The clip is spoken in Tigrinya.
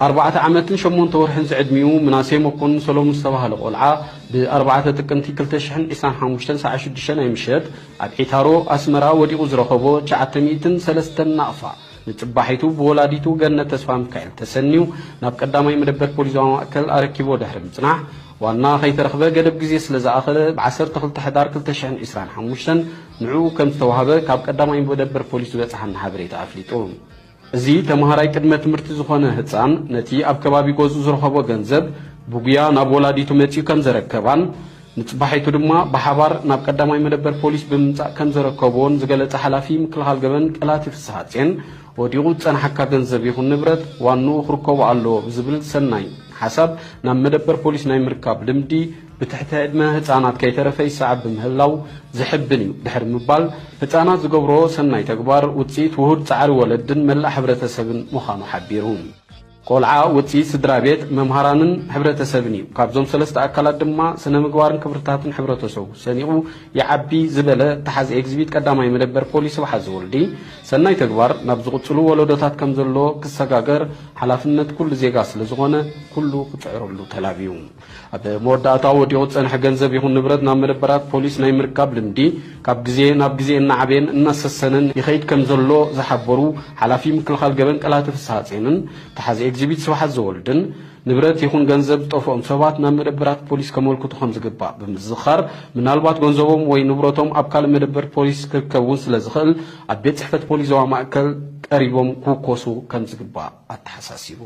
4 ዓመትን 8 ወርሕን ዝዕድሚኡ ምናሴ መኮንን ሰሎሞን ዝተባሃለ ቆልዓ ብ4 ጥቅምቲ 2025 ሰዓት 6 ናይ ምሸት ኣብ ዒታሮ ኣስመራ ወዲቑ ዝረኸቦ 903 ናቕፋ ንጽባሒቱ ብወላዲቱ ገነት ተስፋ ሚካኤል ተሰኒው ናብ ቀዳማይ መደበር ፖሊሳዊ ማእከል ኣረኪቦ ድሕሪ ምጽናሕ ዋና ከይተረኽበ ገደብ ግዜ ስለ ዝኣኸለ ብ12 ሕዳር 2025 ንዕኡ ከም ዝተዋህበ ካብ ቀዳማይ መደበር ፖሊስ ዝበጽሐና ሓበሬታ ኣፍሊጡ እዚ ተማሃራይ ቅድመ ትምህርቲ ዝኾነ ህፃን ነቲ ኣብ ከባቢ ጎዙ ዝረኸቦ ገንዘብ ቡግያ ናብ ወላዲቱ መጺኡ ከም ዘረከባን ንጽባሒቱ ድማ ብሓባር ናብ ቀዳማይ መደበር ፖሊስ ብምምጻእ ከም ዘረከቦን ዝገለጸ ሓላፊ ምክልኻል ገበን ቀላቲ ፍስሓጽን ወዲቑ ጸናሕካ ገንዘብ ይኹን ንብረት ዋኑ ክርከቡ ኣለዎ ብዝብል ሰናይ ሓሳብ ናብ መደበር ፖሊስ ናይ ምርካብ ልምዲ ብትሕቲ ዕድመ ህፃናት ከይተረፈ ይሰዓብ ብምህላው ዝሕብን እዩ ድሕሪ ምባል ህፃናት ዝገብሮ ሰናይ ተግባር ውፅኢት ውሁድ ፃዕሪ ወለድን መላእ ሕብረተሰብን ምዃኑ ሓቢሩ ቆልዓ ውፅኢት ስድራ ቤት መምሃራንን ሕብረተሰብን እዩ ካብዞም ሰለስተ ኣካላት ድማ ስነ ምግባርን ክብርታትን ሕብረተሰቡ ሰኒቑ ይዓቢ ዝበለ ተሓዚ ኤግዚቢት ቀዳማይ መደበር ፖሊስ ባሓዚ ወልዲ ሰናይ ተግባር ናብ ዝቕፅሉ ወለዶታት ከም ዘሎ ክሰጋገር ሓላፍነት ኩሉ ዜጋ ስለ ዝኾነ ኩሉ ክፅዕረሉ ተላብዩ ኣብ መወዳእታ ወዲቑ ፀንሐ ገንዘብ ይኹን ንብረት ናብ መደበራት ፖሊስ ናይ ምርካብ ልምዲ ካብ ግዜ ናብ ግዜ እናዓበየን እናሰሰነን ይኸይድ ከም ዘሎ ዝሓበሩ ሓላፊ ምክልኻል ገበን ቀላቲ ፍስሓጽንን ተሓዚ ኤግዚቢት ስብሓት ዘወልድን ንብረት ይኹን ገንዘብ ዝጠፍኦም ሰባት ናብ መደበራት ፖሊስ ከመልክቱ ከም ዝግባእ ብምዝኻር ምናልባት ገንዘቦም ወይ ንብረቶም ኣብ ካልእ መደበር ፖሊስ ክርከቡን ስለ ዝኽእል ኣብ ቤት ጽሕፈት ፖሊስ ዞባ ማእከል ቀሪቦም ክውከሱ ከም ዝግባእ ኣተሓሳሲቡ